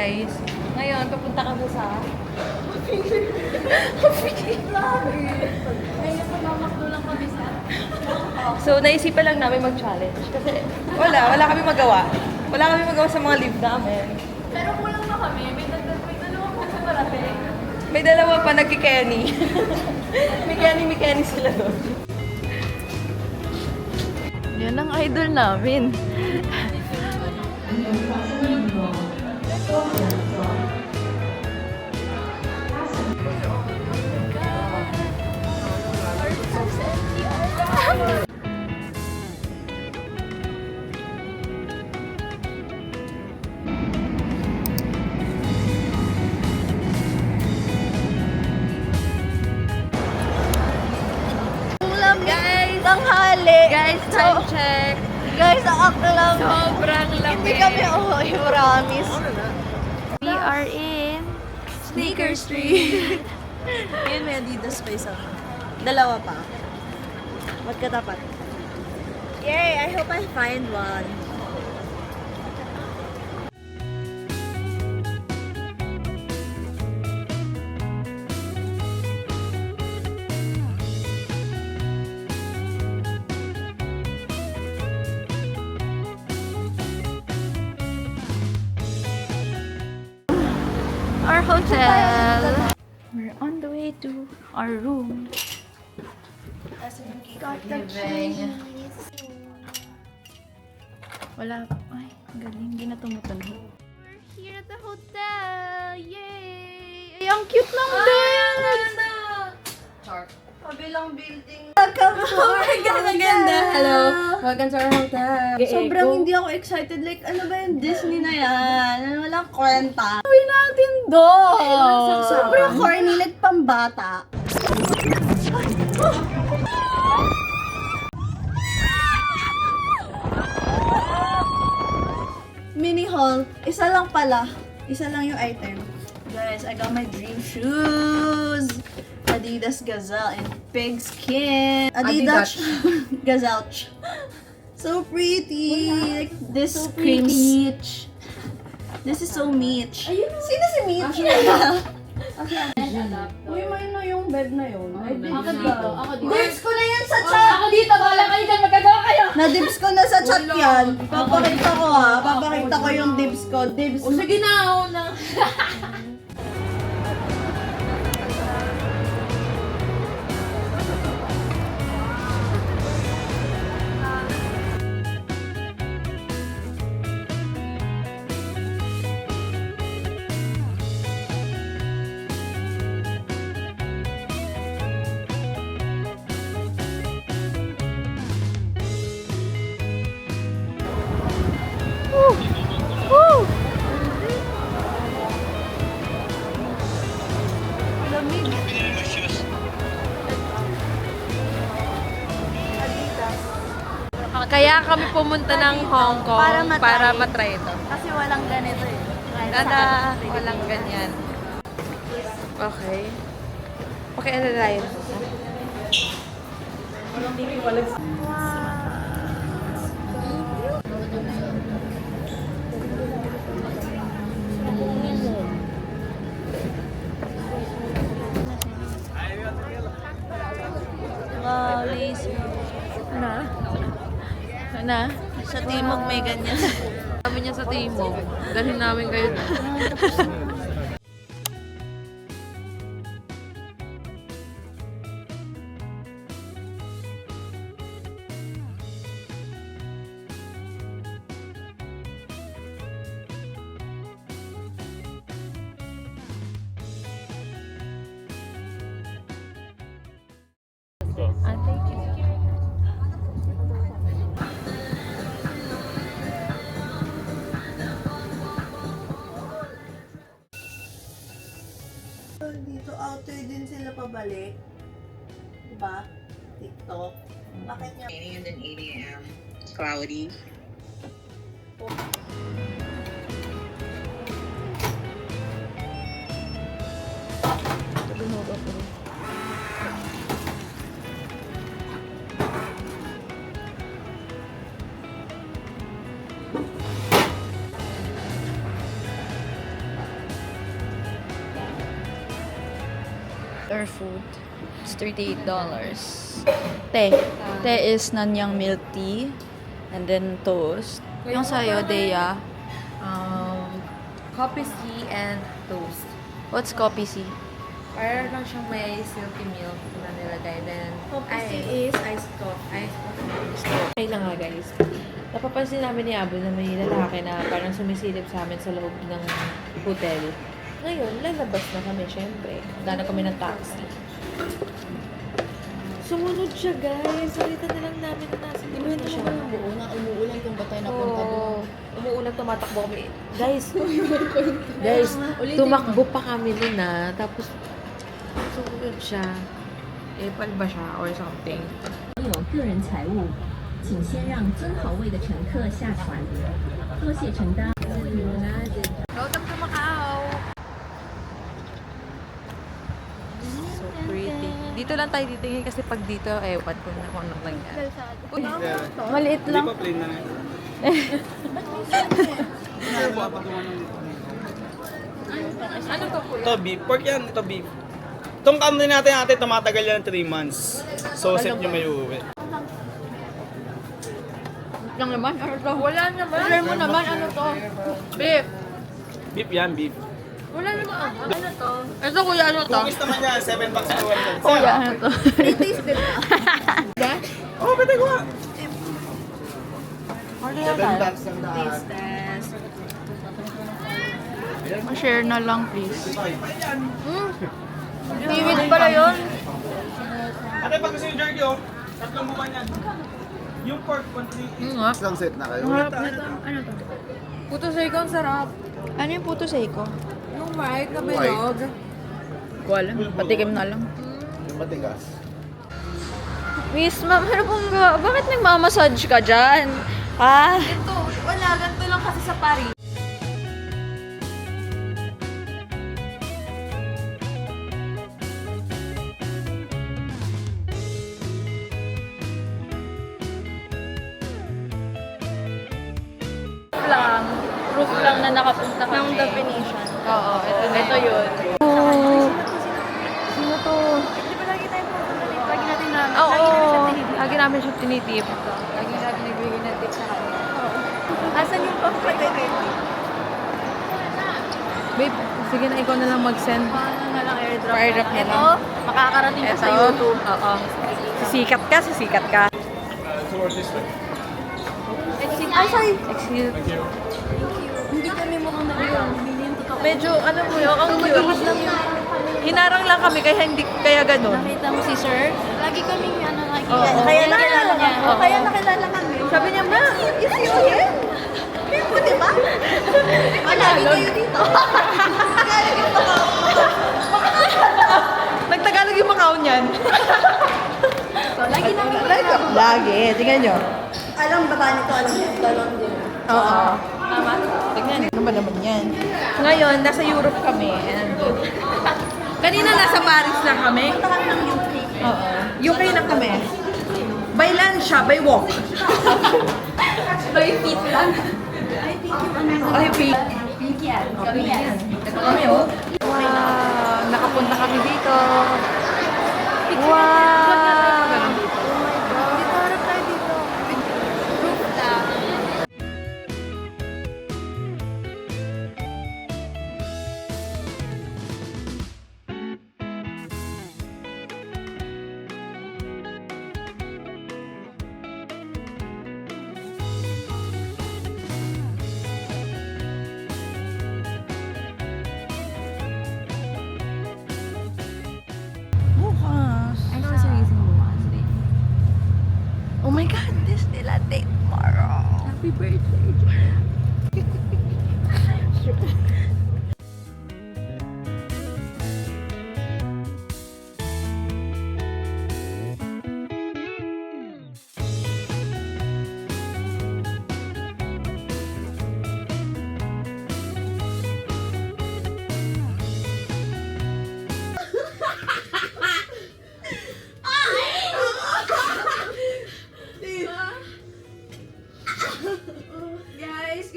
guys. Ngayon, papunta kami sa... Ngayon, pamamakdo lang kami sa... So, naisipan lang namin mag-challenge. Kasi wala kami magawa. Wala kami magawa sa mga live namin. Pero kulang na kami. May dalawa pa sa parating. May dalawa pa nagki-Kenny. may Kenny sila doon. Yan ang idol namin. Guys, ang hali. Guys, time check. Guys, ang aklam. Sobrang lamig. Hindi kami promise. We are in Sneaker Street. Ayun, may Adidas pa isa. Dalawa pa. Magkatapat. Yay! I hope I find one. Our hotel. We're on the way to our room. Living. Wala. Ay, ang galing. Hindi na tumutunog. We're here at the hotel. Yay! Ay, ang cute lang din! Kabilang building. Oh my God, ang ganda! Hello! Welcome to our hotel. Sobrang hindi ako excited. Like, ano ba yung Disney na yan? Ano, walang kwenta. Gawin natin doon! Sobrang corny, like pambata. Mini haul. Isa lang pala. Isa lang yung item. Guys, I got my dream shoes. Adidas Gazelle and pigskin. Adidas Gazelle. So pretty. Like this So cream pretty. peach. This is so Mitch. Ayun. Sino si Mitch? Uy, may na yung bed na yun. Ako dito. Ako dito. Dibs ko na yan sa chat! Ako dito. Bahala kayo dyan. Magkagawa kayo. Na-dibs ko na sa chat yan. Papakita ko ha. Papakita ko yung dibs ko. Dibs. O sige na. Ako na. Kaya kami pumunta ng Hong Kong Para matry. matry ito. Kasi walang ganito eh. Kahit Tada! saan. Walang ganyan. Okay. Okay, ano tayo? Wow, lazy. Na? Sa Timog may ganyan. Sabi niya sa Timog. Dalhin namin kayo doon. Dito outer din sila pabalik. Diba? TikTok. Bakit niya? And then 8 a.m. Cloudy. Our food. It's $38. Te. Te is Nanyang milk tea. And then toast. Yung sa'yo, Dea. Coffee tea and toast. What's coffee C? Para lang siyang may silky milk na nilagay. Then, Coffee is iced coffee. ice coffee. Okay na nga guys. Napapansin namin ni Abo na may lalaki na parang sumisilip sa amin sa loob ng hotel. Ngayon, lalabas na kami syempre. Dana kami ng taxi. Sumunod siya guys. Salita na lang namin na nasa labas na siya. buo na umuulan kung ba tayo napunta doon? Oo. Umuulan, tumatakbo kami. Guys, tumakbo pa kami nun na. Tapos, sumunod siya. Epal ba siya or something? 有个人财物，请先让尊好位的乘客下船，多谢承担。 Welcome to Macau! So pretty. Dito lang tayo titingin kasi pag dito, ewan ko na kung anong nangyari. Maliit lang. Ano to po? Ito beef. Pork yan. Ito beef. Itong kamay natin ate, tumatagal yan 3 months. So, set nyo may uuwi. Lang naman, ano to? Wala naman. Share mo naman, ano to? Beef. Beef yan, beef. Wala naman. Ano to? Ito kuya, ano to? Cookies naman yan, 7 bucks to 1. Kuya, ano to? Oh, pwede ko nga. Order na tayo. Taste test. Ma-share na lang, please. Tiwid pala yun. Ate, pag gusto yung jerky, oh, 3 buwan yan. Yung pork, 1 Isang set na kayo. Harap na to. Ano to? Puto sa ikaw, ang sarap. Ano yung puto seiko? Yung white na bilog. Ko alam. Patikim na lang. Yung matigas. Miss, ma'am, ano pong bakit nagmamassage ka dyan? Ah, Ito, wala. Ganito lang kasi sa Paris. lang. Proof lang na nakapunta kami. Ng definition. Oo, ito yun. Sino to? Di ba lagi tayo pupunta dito? Lagi natin na, Lagi namin siya tinitip. lagi nagbibigay ng tips sa kanya. Asan yung pang-pwede? Babe, sige na, ikaw na lang mag-send. Paano na lang airdrop? Pa-airdrop na Ito, lang. makakarating ka sa Ito. YouTube. Oo. Sisikat ka, sisikat ka. Ay, sorry. Excuse. Hindi kami mukhang nag-iwan. Hindi yung totoo. Medyo, ano mo yun, ang cute. Hinarang lang kami, kaya hindi, kaya ganun. Nakita mo si sir? Lagi kaming nakikita. Oo. Kaya nakilala niya. Oo. Kaya nakilala kami. Sabi niya, ma, Is you here? Pero di ba? Malagi kayo dito. nagtagalog yung Macau niyan. Lagi namin Lagi, tingnan nyo. Alam ba nito? Alam niya. Dalon din. Oo. Tingnan, ano ba naman yan? Ngayon, nasa Europe kami. And, kanina nasa Paris lang kami. Punta kami ng UK. Oo. UK na kami. By land siya, by walk. By feet lang. I think yung ano. Ay, feet. Feet yan. Kami yan. Ito kami, oh. Wow, nakapunta kami dito. Wow. Dito harap tayo dito. Proof lang. Bukas. Ano ang sinising mo? Oh my God, this nila date tomorrow. Happy birthday. Guys,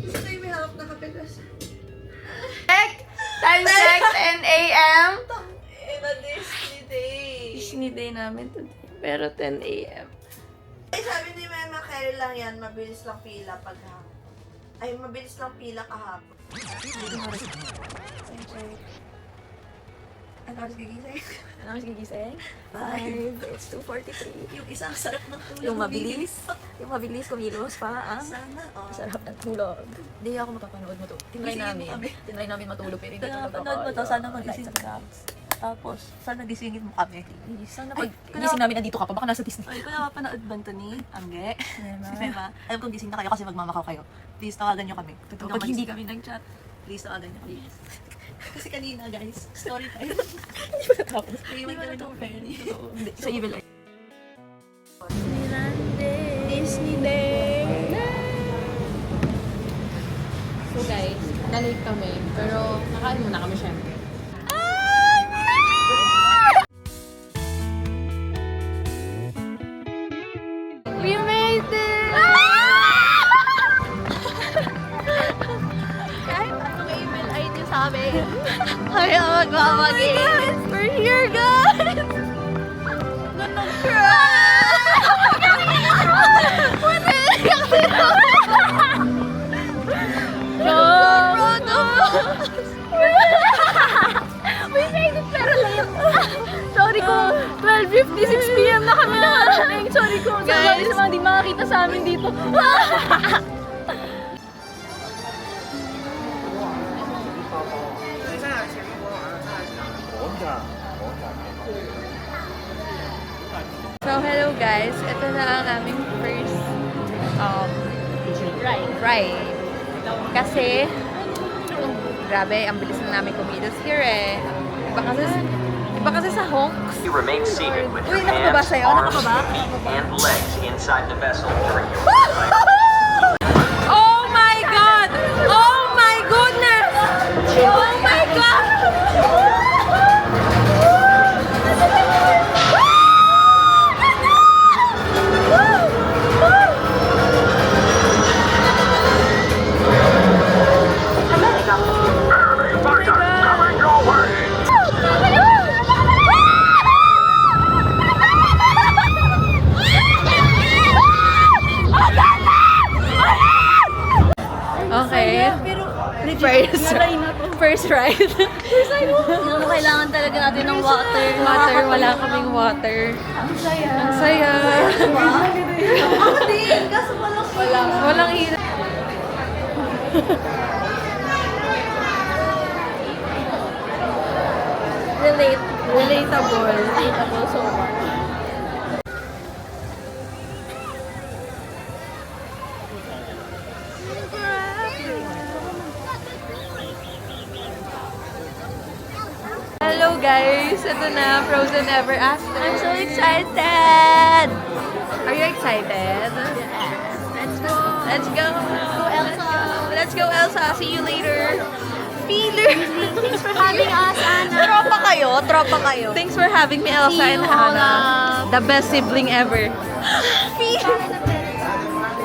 Gusto yung may harap na kapitas. Time check, 10 a.m. Ina Disney Day. Disney Day namin today. Pero 10 a.m. Ay, sabi ni Mama Carrie lang yan, mabilis lang pila pag ay, mabilis lang pila kahapon. Ano oras gigising? Ano mas gigising? 5. It's 2:43. Yung isang sarap ng tulog. Yung mabilis. Yung mabilis kumilos pa, Sana, oh. Sarap ng tulog. Hindi ako makapanood mo to. Tinry Gisingin mo namin. kami. Tinry namin matulog pero hindi Kaya tulog panood mo to, ako. sana magising ka. Tapos, sana gisingin mo kami. Sana Ay, pag gising namin nandito ka pa, baka nasa Disney. Ay, kung napapanood ba ito ni Angge? Si Mema. Alam kong gising na kayo kasi magmamakaw kayo. Please, tawagan nyo kami. Pag hindi kami nag-chat. Please, tawagan nyo kami. Kasi kanina, guys, story time. Hindi pa natapos. Iwan kami ng ferry. Hindi, sa Evil Eye. Disney Day! So guys, na-late kami. Pero nakain muna kami syempre. We made it! Kahit anong email ID niyo sa amin. Kaya magmamagin! Guys, we're here, guys! Ganun cry! Wala proud of us! We made it pero late. Sorry ko, 12:56 p.m. na kami nakarating. Sorry ko, guys, sa mga di makakita sa amin dito. So, hello guys. Ito na ang aming first ride. Kasi, grabe, ang bilis na namin kumilos here eh. Iba kasi sa honks. You remain seated with your Uy, nakababa hands, sa'yo? arms, Nakababa? feet, and legs inside the vessel during your flight. Oh my God! Oh my goodness! Oh my God! Okay. First ride. Hindi mo kailangan talaga natin ng water. Water, wala kaming water. Ang saya. Ako din, kaso Walang hirap. Relatable so much. Hello guys! Ito na, Frozen Ever After. I'm so excited! Are you excited? Yes! Let's go! Let's go! Elsa! Let's go, Elsa! See you later! Peter! Thanks for having us, Anna. Tropa kayo? Tropa kayo? Thanks for having me, Elsa See and you, Hannah. Olaf. The best sibling ever.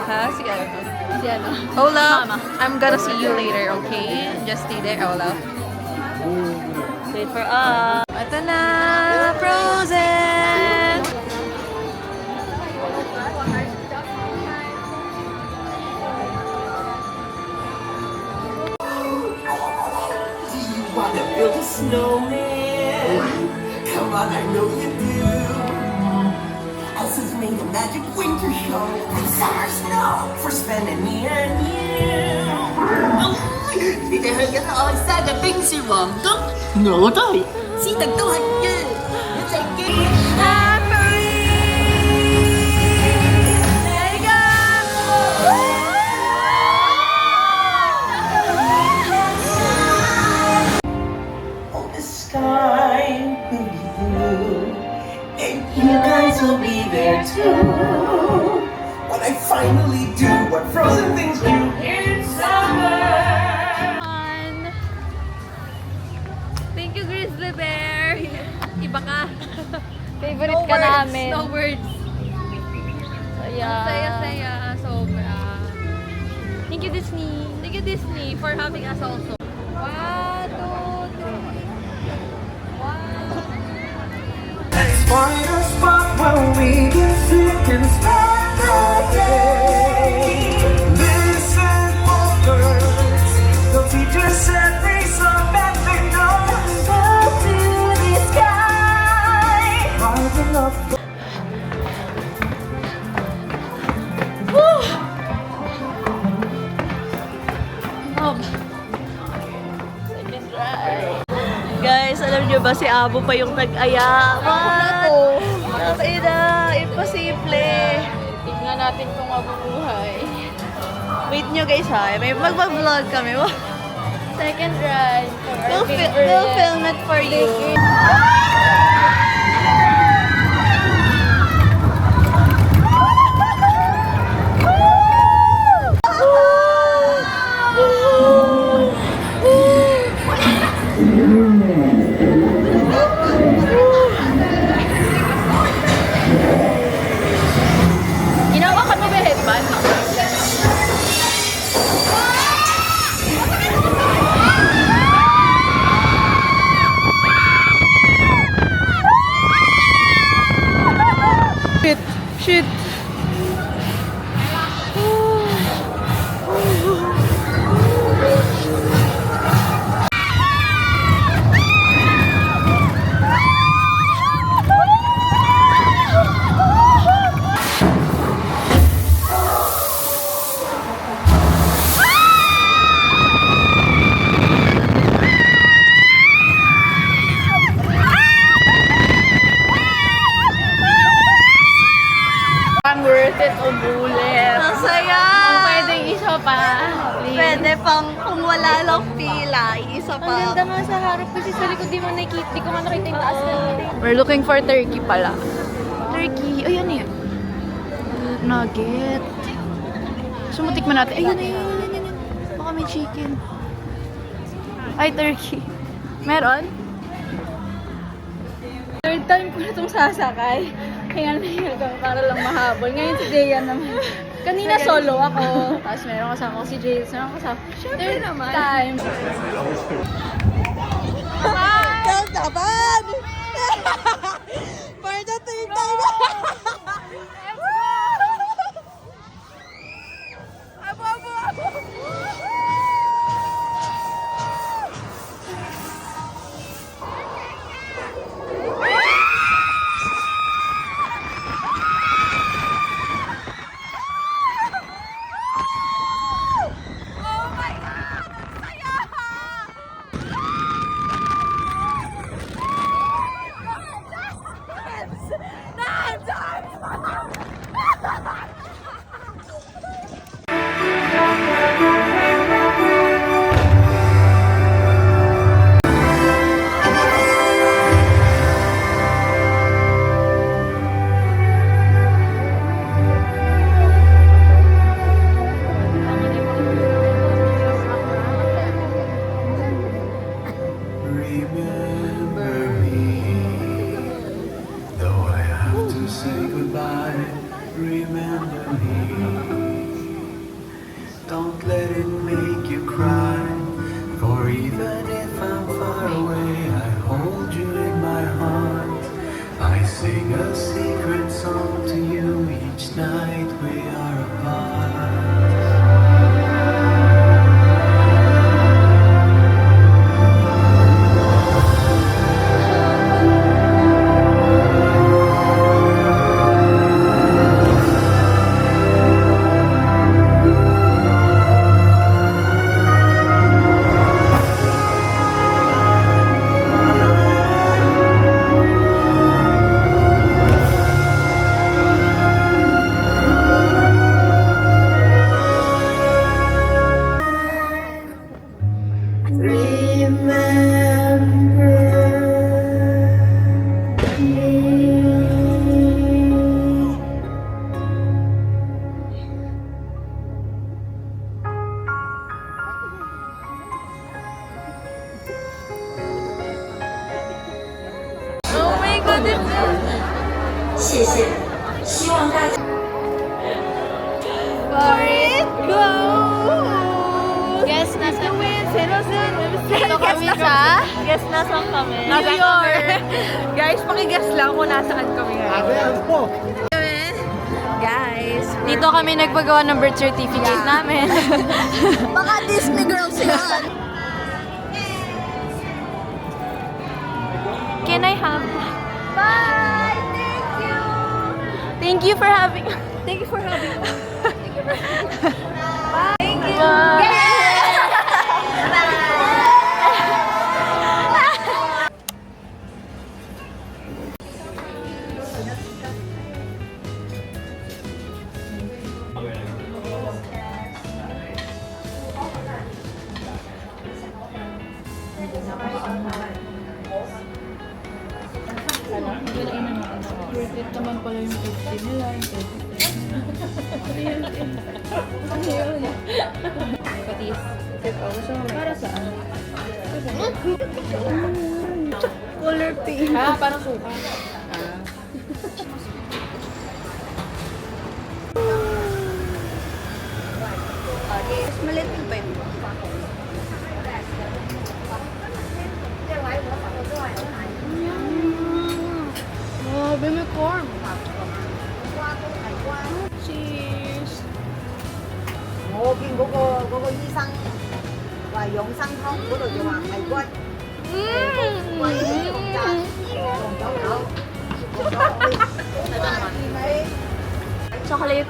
Ha? Si Olaf, I'm gonna see you later, okay? Just stay there, Olaf. Wait for us. Ito na! Frozen! Wanna build a snowman? Come on, I know you do. Elsa's made a magic winter show with summer snow for spending me and you. Thì để hơi cái thôi, sao để冰si hoàng tức nổ thôi. Xin đừng tu hành chứ. Nó chạy kia. Oh, the sky will be blue, and you guys will be there too. When I finally do what frozen things do in summer. Thank you, Grizzly Bear! Iba ka. Favorite ka namin. No words. Saya. Saya-saya. Thank you, Disney. Thank you, Disney, for having us also. 1, 2, 3. 1. Let's find a spot where we can sit and spend the day. Listen for birds. The teacher said they sung that they know. Up to the sky. Hard enough. Guys, alam niyo ba si Abo pa yung nag-aya? What? Nakina, imposible. Tingnan natin kung mabubuhay. Wait nyo guys ha, may mag-vlog kami. Second run. We'll film it for you. Ginawa kami ba headband? Shit. Ang worth it ubulit. Ang saya! Pwedeng isa pa. Please. Pwede pang kung wala lang pila, isa Ang pa. ganda nga sa harap kasi sa likod di mo nakikita. Di ko nga nakita yung taas kanina. We're looking for turkey pala. Turkey. Ayun yan. Nugget. Sumutik mo natin. Ayun, ayun. Baka may chicken. Ay, turkey. Meron? Third time ko na itong sasakay. Hingal na hingal kami para lang mahabol. Ngayon si Dayan naman. Kanina solo ako. Tapos meron kasama ko si Jails. Meron kasama. Third time. Kaltaban! For the third time! Remember me, though I have to say goodbye. Remember me, don't let it make you cry. For even if I'm far away, I hold you in my heart. I sing a secret song to you each night we are apart. Oh my God, it's 谢谢，希望大家。 For it, go! Dito kami sa Guess na saan kami. New York. Guys, pakiguess lang kung nasaan kami ngayon. Guys, dito kami nagpagawa ng birth certificate namin. Baka Disney girls yan. Can I have... Bye! Thank you for having... Thank you for having... Thank you! Worth it naman pala yung 50 nila, yung 30. Patis. Gusto mo para saan? Color pink. Ah, parang suka. Mas maliit yung pa yun. Grabe, may corn. Cheers! 我見嗰個醫生話養生湯嗰度就話係骨，骨紅炸紅酒柳，紅酒杯。 Chocolate.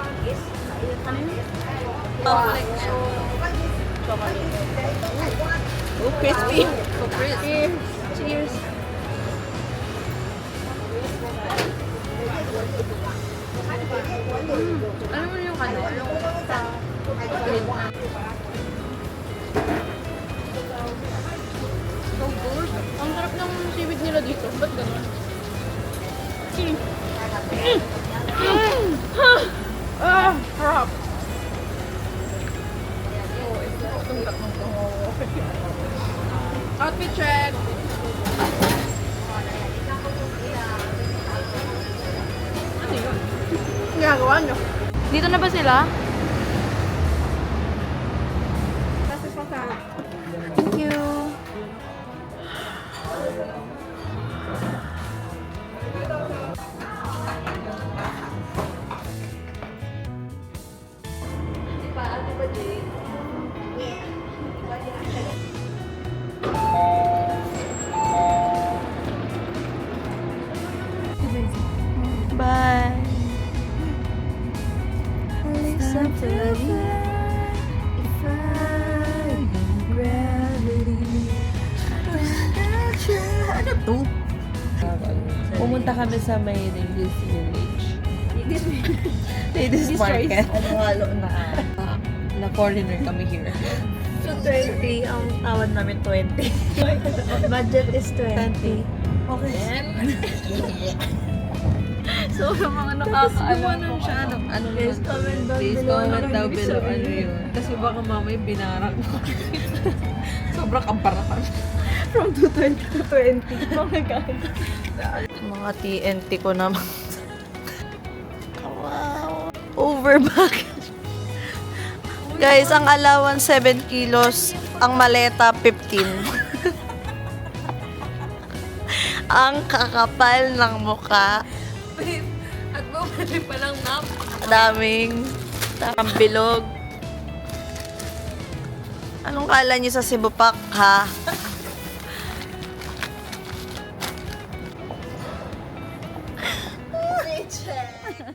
Oh, crispy. Cheers. Cheers. Ano mo yung ano? So good. Ang sarap ng seaweed nila dito. Ba't ganun? Ah, sarap. Outfit check! Ginagawa nyo. Dito na ba sila? Thank you. Bye. Listen to me. If I gravity. Ano to? Pumunta kami sa may Ladies Village. Ladies Market. Halo na. Na foreigner kami here. So 20, ang tawad namin 20. Budget is 20. Okay. So, yung mga nakakaalam siya. Ano Please comment down Please below. comment Ano down ibig below. sabihin? Ano yun? Kasi baka mamaya binarak mo. Sobrang kamparahan. From 220 to 20. Oh my God. Mga TNT ko naman. Wow. Overbag. Guys, ang allowance 7 kilos. Ang maleta 15. Ang kakapal ng muka. At bumali pa lang map. Daming bilog. Anong kala niyo sa Cebu Pack, ha? Rachel!